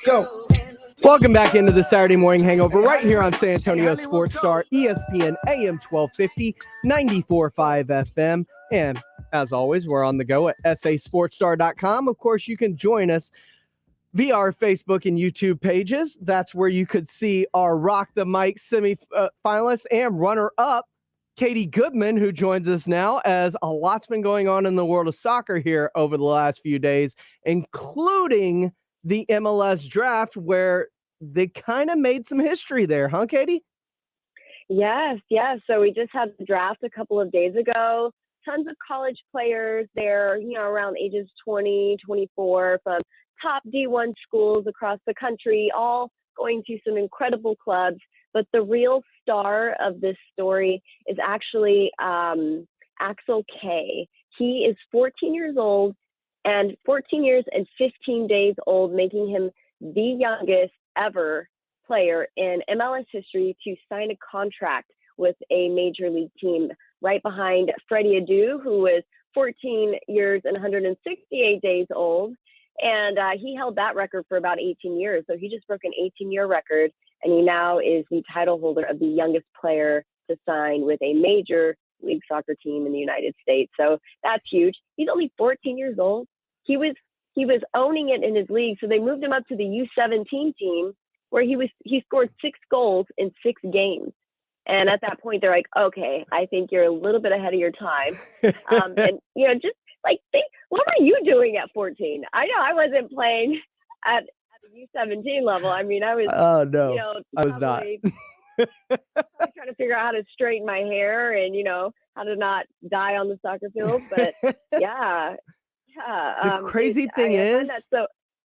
Go. Welcome back into the Saturday Morning Hangover right here on San Antonio Sports Star, ESPN AM 1250, 94.5 FM. And as always, we're on the go at sasportstar.com. Of course, you can join us via our Facebook and YouTube pages. That's where you could see our Rock the Mic semi-finalist and runner-up, Katie Goodman, who joins us now, as a lot's been going on in the world of soccer here over the last few days, including the MLS draft, where they kind of made some history there, huh, Katie? Yes. So we just had the draft a couple of days ago. Tons of college players there, around ages 20, 24, from top D1 schools across the country, all going to some incredible clubs. But the real star of this story is actually Axel K. He is 14 years old and 14 years and 15 days old, making him the youngest ever player in MLS history to sign a contract with a major league team, right behind Freddie Adu, who was 14 years and 168 days old. And he held that record for about 18 years. So he just broke an 18-year record, and he now is the title holder of the youngest player to sign with a major league soccer team in the United States. So that's huge. He's only 14 years old. He was owning it in his league. So they moved him up to the U17 team, where he scored 6 goals in 6 games. And at that point, they're like, okay, I think you're a little bit ahead of your time. And, just think, what were you doing at 14? I know I wasn't playing at the U17 level. I mean, I was, I was not. I was trying to figure out how to straighten my hair and, how to not die on the soccer field. But yeah. The crazy thing is,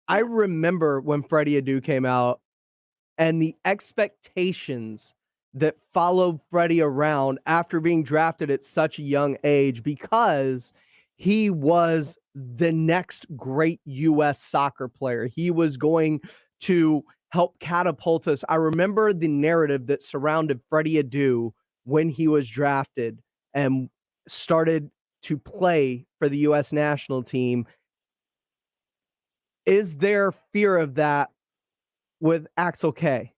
I remember when Freddie Adu came out and the expectations that followed Freddie around after being drafted at such a young age, because he was the next great U.S. soccer player. He was going to help catapult us. I remember the narrative that surrounded Freddie Adu when he was drafted and started to play for the U.S. national team. Is there fear of that with Axel K?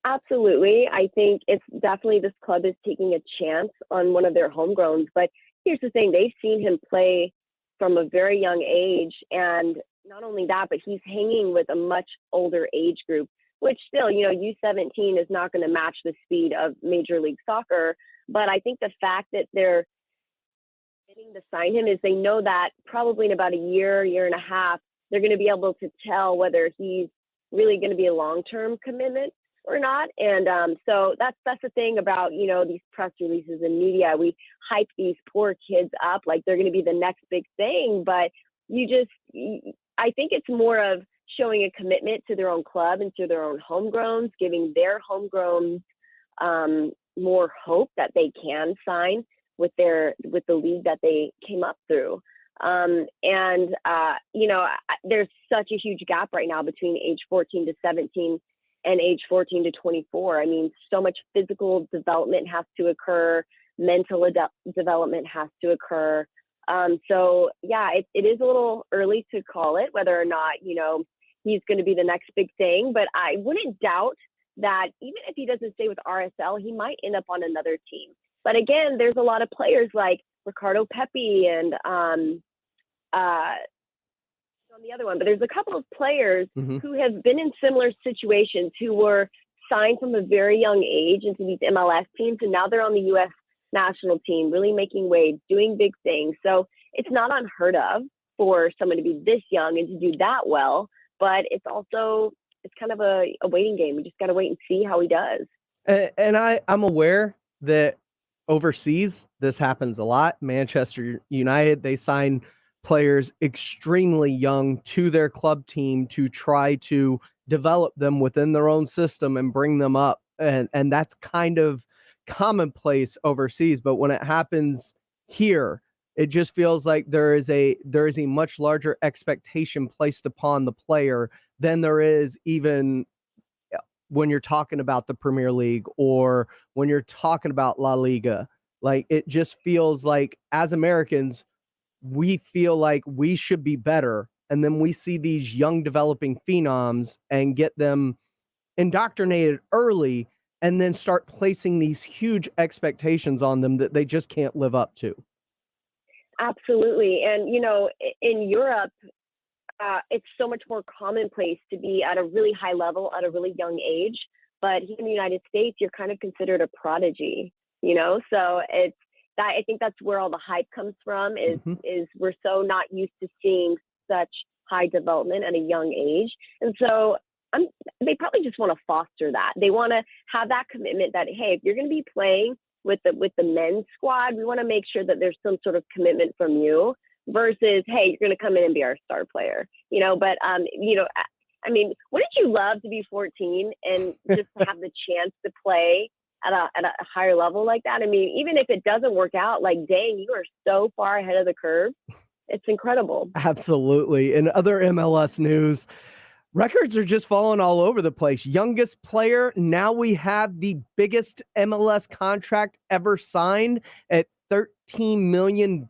Absolutely. I think it's definitely, this club is taking a chance on one of their homegrowns. But here's the thing, they've seen him play from a very young age. And not only that, but he's hanging with a much older age group, which still, U17 is not going to match the speed of Major League Soccer. But I think the fact that they're getting to sign him is they know that probably in about a year and a half, they're going to be able to tell whether he's really going to be a long-term commitment or not. And so that's the thing about, these press releases and media. We hype these poor kids up like they're going to be the next big thing. But I think it's more of showing a commitment to their own club and to their own homegrowns, giving their homegrowns more hope that they can sign with the league that they came up through. There's such a huge gap right now between age 14 to 17 and age 14 to 24. I mean, so much physical development has to occur, mental development has to occur. It is a little early to call it, whether or not, he's going to be the next big thing. But I wouldn't doubt that even if he doesn't stay with RSL, he might end up on another team. But again, there's a lot of players like Ricardo Pepi and on the other one, but there's a couple of players who have been in similar situations, who were signed from a very young age into these MLS teams, and now they're on the U.S. national team, really making waves, doing big things. So it's not unheard of for someone to be this young and to do that well, but it's kind of a waiting game. We just got to wait and see how he does. And I'm aware that overseas this happens a lot. Manchester United, they sign players extremely young to their club team to try to develop them within their own system and bring them up. And that's kind of commonplace overseas. But when it happens here, it just feels like there is a much larger expectation placed upon the player than there is even when you're talking about the Premier League or when you're talking about La Liga. Like, it just feels like as Americans, we feel like we should be better and then we see these young developing phenoms and get them indoctrinated early and then start placing these huge expectations on them that they just can't live up to. Absolutely. And, in Europe, it's so much more commonplace to be at a really high level at a really young age. But here in the United States, you're kind of considered a prodigy, So it's that, I think that's where all the hype comes from is we're so not used to seeing such high development at a young age. And so they probably just want to foster that. They want to have that commitment that, hey, if you're going to be playing with the men's squad, we want to make sure that there's some sort of commitment from you versus, hey, you're going to come in and be our star player, But, I mean, wouldn't you love to be 14 and just have the chance to play at a higher level like that? I mean, even if it doesn't work out, like, dang, you are so far ahead of the curve. It's incredible. Absolutely. In other MLS news, records are just falling all over the place. Youngest player, now we have the biggest MLS contract ever signed at $13 million.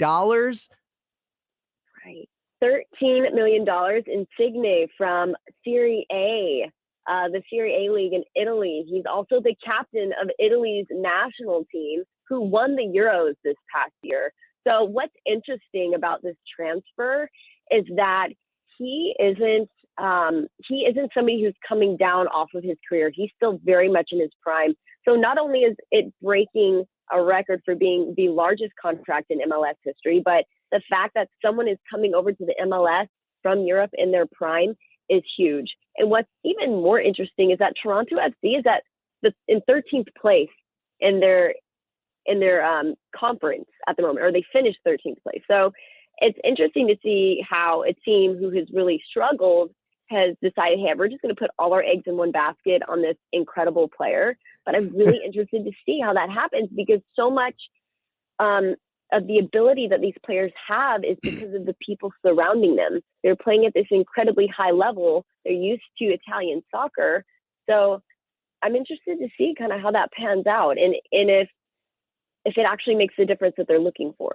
Right. $13 million. Insigne from Serie A, the Serie A league in Italy. He's also the captain of Italy's national team who won the Euros this past year. So what's interesting about this transfer is that he isn't somebody who's coming down off of his career. He's still very much in his prime. So not only is it breaking a record for being the largest contract in MLS history, but the fact that someone is coming over to the MLS from Europe in their prime is huge. And what's even more interesting is that Toronto FC is in 13th place in their conference at the moment, or they finished 13th place. So it's interesting to see how a team who has really struggled has decided, hey, we're just going to put all our eggs in one basket on this incredible player. But I'm really interested to see how that happens because so much of the ability that these players have is because of the people surrounding them. They're playing at this incredibly high level. They're used to Italian soccer. So I'm interested to see kind of how that pans out and if it actually makes the difference that they're looking for.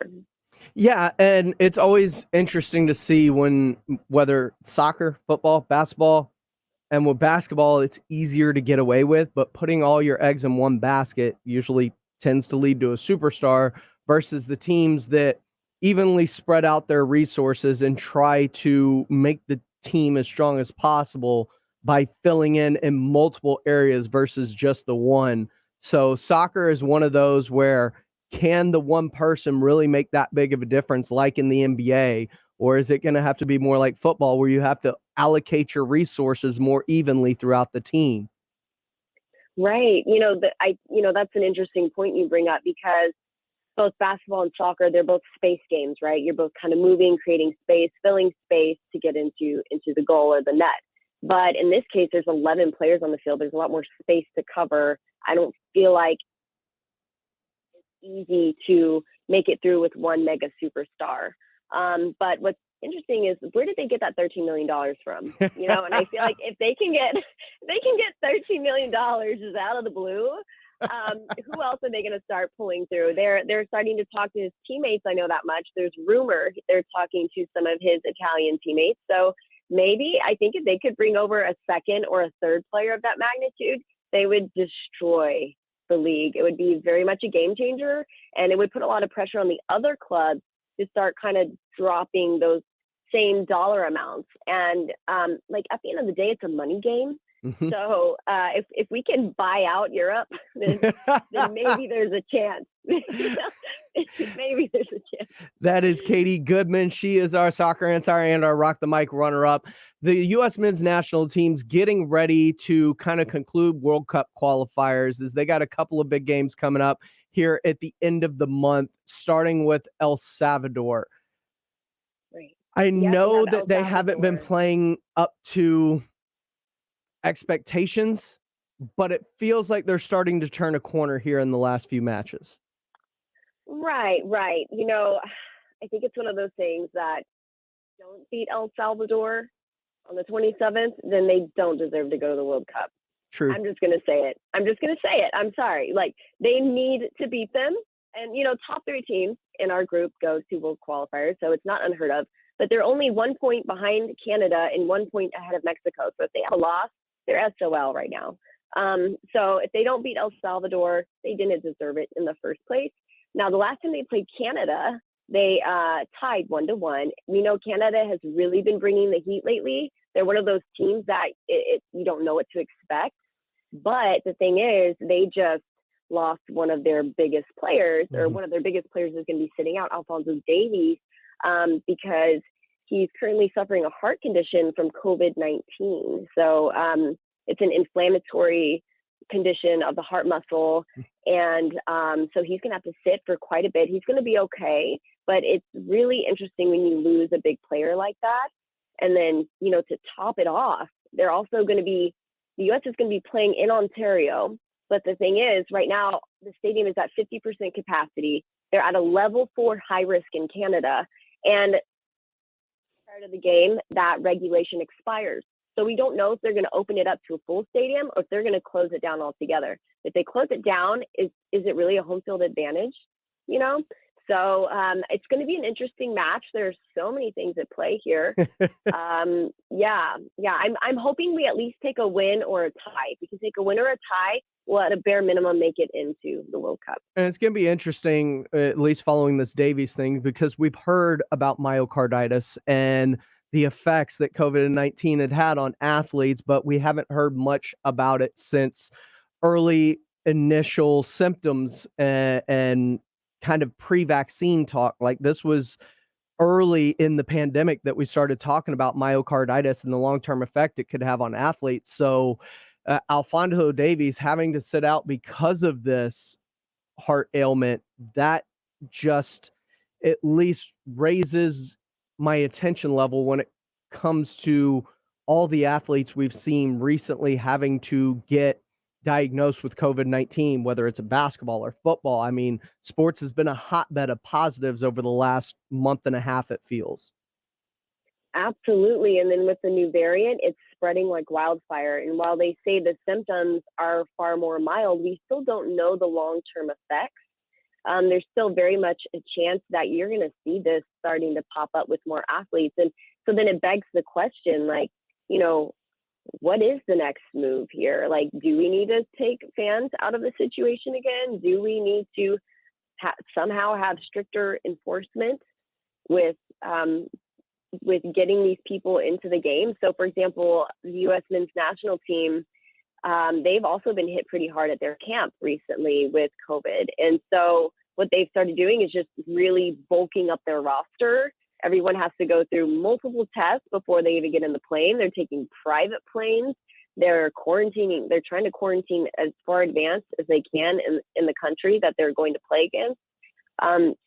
Yeah, and it's always interesting to see whether soccer, football, basketball, and with basketball, it's easier to get away with, but putting all your eggs in one basket usually tends to lead to a superstar versus the teams that evenly spread out their resources and try to make the team as strong as possible by filling in multiple areas versus just the one. So soccer is one of those where can the one person really make that big of a difference like in the NBA? Or is it going to have to be more like football where you have to allocate your resources more evenly throughout the team? Right. That's an interesting point you bring up because both basketball and soccer, they're both space games, right? You're both kind of moving, creating space, filling space to get into the goal or the net. But in this case, there's 11 players on the field. There's a lot more space to cover. I don't feel like it's easy to make it through with one mega superstar. But what's interesting is where did they get that $13 million from? And I feel like if they can get $13 million just out of the blue, who else are they going to start pulling through? They're starting to talk to his teammates. I know that much. There's rumor they're talking to some of his Italian teammates. So maybe I think if they could bring over a second or a third player of that magnitude, they would destroy the league. It would be very much a game changer, and it would put a lot of pressure on the other clubs to start kind of dropping those same dollar amounts. And at the end of the day, it's a money game. Mm-hmm. So if we can buy out Europe, then maybe there's a chance. Maybe there's a chance. That is Katie Goodman. She is our soccer insider and our Rock the Mic runner-up. The U.S. men's national team's getting ready to kind of conclude World Cup qualifiers as they got a couple of big games coming up here at the end of the month, starting with El Salvador. Right. I know that they haven't been playing up to expectations, but it feels like they're starting to turn a corner here in the last few matches. Right. I think it's one of those things that don't beat El Salvador on the 27th, then they don't deserve to go to the World Cup. True. I'm just going to say it. I'm sorry. They need to beat them. And, top 3 teams in our group go to World qualifiers, so it's not unheard of. but they're only 1 point behind Canada and 1 point ahead of Mexico. So if they have a loss, they're SOL right now. So if they don't beat El Salvador, they didn't deserve it in the first place. Now, the last time they played Canada, they tied 1-1. We know Canada has really been bringing the heat lately. They're one of those teams that you don't know what to expect. But the thing is, they just lost one of their biggest players, or one of their biggest players is going to be sitting out, Alphonso Davies, because he's currently suffering a heart condition from COVID-19. So it's an inflammatory condition of the heart muscle. And so he's going to have to sit for quite a bit. He's going to be okay, but it's really interesting when you lose a big player like that. And then, to top it off, they're also going to be, the U.S. is going to be playing in Ontario. But the thing is, right now, the stadium is at 50% capacity. They're at a level 4 high risk in Canada. And prior to the game, that regulation expires. So we don't know if they're going to open it up to a full stadium or if they're going to close it down altogether. If they close it down, is it really a home field advantage? So it's going to be an interesting match. There's so many things at play here. I'm hoping we at least take a win or a tie. If we can take a win or a tie, we'll at a bare minimum make it into the World Cup. And it's going to be interesting, at least following this Davies thing, because we've heard about myocarditis and the effects that COVID-19 had on athletes, but we haven't heard much about it since early initial symptoms and kind of pre-vaccine talk. Like, this was early in the pandemic that we started talking about myocarditis and the long-term effect it could have on athletes. So Alphonso Davies having to sit out because of this heart ailment, that just at least raises my attention level when it comes to all the athletes we've seen recently having to get diagnosed with COVID-19, whether it's a basketball or football. I mean, sports has been a hotbed of positives over the last month and a half, it feels. Absolutely. And then with the new variant, it's spreading like wildfire. And while they say the symptoms are far more mild, we still don't know the long-term effects. There's still very much a chance that you're going to see this starting to pop up with more athletes. And so then it begs the question, like, what is the next move here? Like, do we need to take fans out of the situation again? Do we need to somehow have stricter enforcement with getting these people into the game? So, for example, the U.S. men's national team, they've also been hit pretty hard at their camp recently with COVID. And so what they've started doing is just really bulking up their roster. Everyone has to go through multiple tests before they even get in the plane. They're taking private planes. They're quarantining. They're trying to quarantine as far advanced as they can in the country that they're going to play against.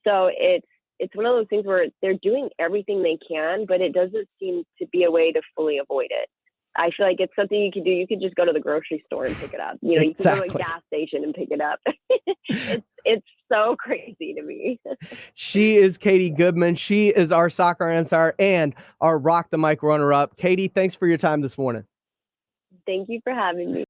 So it's one of those things where they're doing everything they can, but it doesn't seem to be a way to fully avoid it. I feel like it's something you could do. You could just go to the grocery store and pick it up. You can go to a gas station and pick it up. It's so crazy to me. She is Katie Goodman. She is our soccer insider and our Rock the Mic runner-up. Katie, thanks for your time this morning. Thank you for having me.